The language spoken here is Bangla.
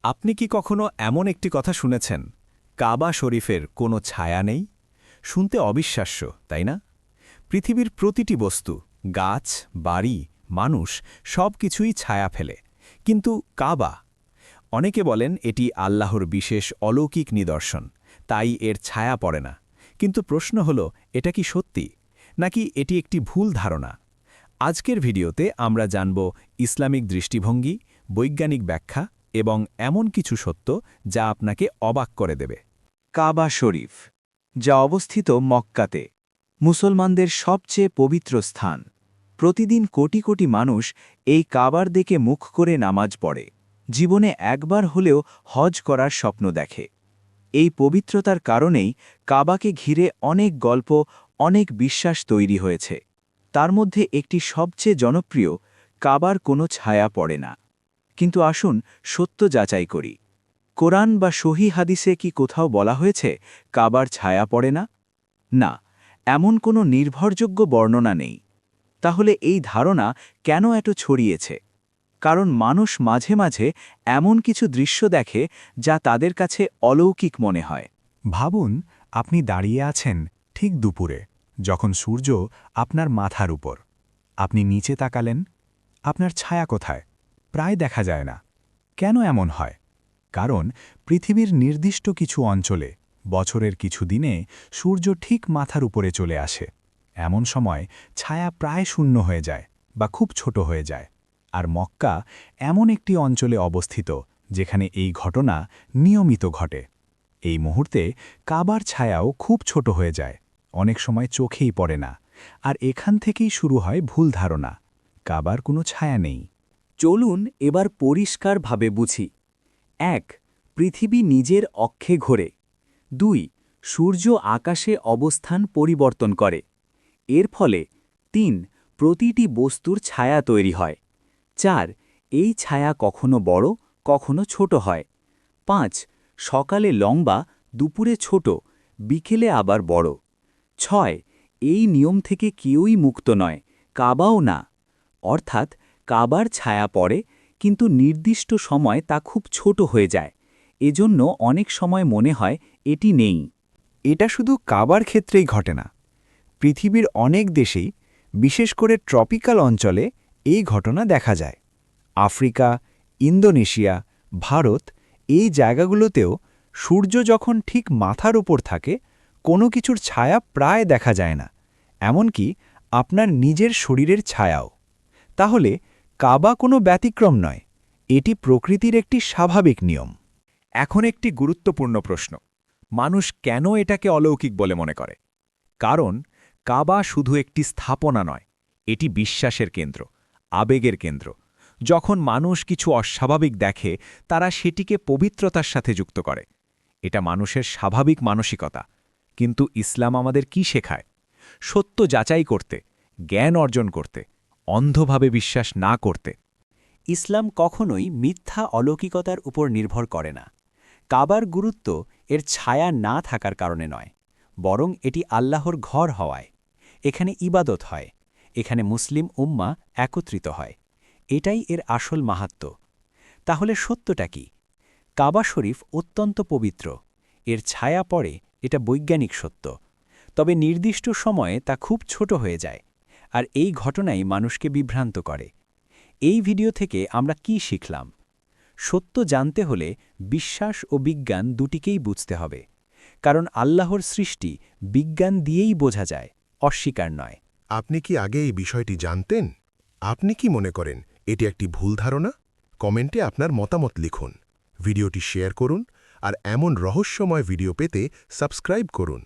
আপনি কি কখনো এমন একটি কথা শুনেছেন, কাবা শরীফের কোনো ছায়া নেই? শুনতে অবিশ্বাস্য, তাই না? পৃথিবীর প্রতিটি বস্তু, গাছ, বাড়ি, মানুষ সব কিছুই ছায়া ফেলে। কিন্তু কাবা, অনেকে বলেন এটি আল্লাহর বিশেষ অলৌকিক নিদর্শন, তাই এর ছায়া পড়ে না। কিন্তু প্রশ্ন হল, এটা কি সত্যি, নাকি এটি একটি ভুল ধারণা? আজকের ভিডিওতে আমরা জানব ইসলামিক দৃষ্টিভঙ্গি, বৈজ্ঞানিক ব্যাখ্যা এবং এমন কিছু সত্য যা আপনাকে অবাক করে দেবে। কাবা শরীফ, যা অবস্থিত মক্কাতে, মুসলমানদের সবচেয়ে পবিত্র স্থান। প্রতিদিন কোটি কোটি মানুষ এই কাবার দিকে মুখ করে নামাজ পড়ে, জীবনে একবার হলেও হজ করার স্বপ্ন দেখে। এই পবিত্রতার কারণেই কাবাকে ঘিরে অনেক গল্প, অনেক বিশ্বাস তৈরি হয়েছে। তার মধ্যে একটি সবচেয়ে জনপ্রিয়, কাবার কোনো ছায়া পড়ে না। কিন্তু আসুন সত্য যাচাই করি। কোরআন বা সহি হাদিসে কি কোথাও বলা হয়েছে কাবার ছায়া পড়ে না? না, এমন কোনো নির্ভরযোগ্য বর্ণনা নেই। তাহলে এই ধারণা কেন এত ছড়িয়েছে? কারণ মানুষ মাঝে মাঝে এমন কিছু দৃশ্য দেখে যা তাদের কাছে অলৌকিক মনে হয়। ভাবুন, আপনি দাঁড়িয়ে আছেন ঠিক দুপুরে, যখন সূর্য আপনার মাথার উপর। আপনি নিচে তাকালেন, আপনার ছায়া কোথায়? প্রায় দেখা যায় না। কেন এমন হয়? কারণ পৃথিবীর নির্দিষ্ট কিছু অঞ্চলে বছরের কিছু দিনে সূর্য ঠিক মাথার উপরে চলে আসে। এমন সময় ছায়া প্রায় শূন্য হয়ে যায় বা খুব ছোট হয়ে যায়। আর মক্কা এমন একটি অঞ্চলে অবস্থিত যেখানে এই ঘটনা নিয়মিত ঘটে। এই মুহূর্তে কাবার ছায়াও খুব ছোট হয়ে যায়, অনেক সময় চোখেই পড়ে না। আর এখান থেকেই শুরু হয় ভুল ধারণা, কাবার কোনো ছায়া নেই। চলুন এবার পরিষ্কারভাবে বুঝি। ১. পৃথিবী নিজের অক্ষে ঘোরে। ২. সূর্য আকাশে অবস্থান পরিবর্তন করে। এর ফলে ৩. প্রতিটি বস্তুর ছায়া তৈরি হয়। ৪. এই ছায়া কখনো বড়, কখনো ছোট হয়। ৫. সকালে লম্বা, দুপুরে ছোট, বিকেলে আবার বড়। ৬. এই নিয়ম থেকে কেউই মুক্ত নয়, কাবাও না। অর্থাৎ কাবার ছায়া পড়ে, কিন্তু নির্দিষ্ট সময় তা খুব ছোট হয়ে যায়। এজন্য অনেক সময় মনে হয় এটি নেই। এটা শুধু কাবার ক্ষেত্রেই ঘটে না। পৃথিবীর অনেক দেশেই, বিশেষ করে ট্রপিক্যাল অঞ্চলে এই ঘটনা দেখা যায়। আফ্রিকা, ইন্দোনেশিয়া, ভারত, এই জায়গাগুলোতেও সূর্য যখন ঠিক মাথার উপর থাকে, কোনো কিছুর ছায়া প্রায় দেখা যায় না, এমনকি আপনার নিজের শরীরের ছায়াও। তাহলে কাবা কোনো ব্যতিক্রম নয়, এটি প্রকৃতির একটি স্বাভাবিক নিয়ম। এখন একটি গুরুত্বপূর্ণ প্রশ্ন, মানুষ কেন এটাকে অলৌকিক বলে মনে করে? কারণ কাবা শুধু একটি স্থাপনা নয়, এটি বিশ্বাসের কেন্দ্র, আবেগের কেন্দ্র। যখন মানুষ কিছু অস্বাভাবিক দেখে, তারা সেটিকে পবিত্রতার সাথে যুক্ত করে। এটা মানুষের স্বাভাবিক মানসিকতা। কিন্তু ইসলাম আমাদের কি শেখায়? সত্য যাচাই করতে, জ্ঞান অর্জন করতে, অন্ধভাবে বিশ্বাস না করতে। ইসলাম কখনোই মিথ্যা অলৌকিকতার উপর নির্ভর করে না। কাবার গুরুত্ব এর ছায়া না থাকার কারণে নয়, বরং এটি আল্লাহর ঘর হওয়ায়। এখানে ইবাদত হয়, এখানে মুসলিম উম্মা একত্রিত হয়। এটাই এর আসল মাহাত্ম্য। তাহলে সত্যটা কি? কাবা শরীফ অত্যন্ত পবিত্র, এর ছায়া পড়ে, এটা বৈজ্ঞানিক সত্য। তবে নির্দিষ্ট সময়ে তা খুব ছোট হয়ে যায়, আর এই ঘটনাই মানুষকে বিভ্রান্ত করে। এই ভিডিও থেকে আমরা কি শিখলাম? সত্য জানতে হলে বিশ্বাস ও বিজ্ঞান দুটিকেই বুঝতে হবে। কারণ আল্লাহর সৃষ্টি বিজ্ঞান দিয়েই বোঝা যায়, অস্বীকার নয়। আপনি কি আগে এই বিষয়টি জানতেন? আপনি কি মনে করেন এটি একটি ভুল ধারণা? কমেন্টে আপনার মতামত লিখুন। ভিডিওটি শেয়ার করুন আর এমন রহস্যময় ভিডিও পেতে সাবস্ক্রাইব করুন।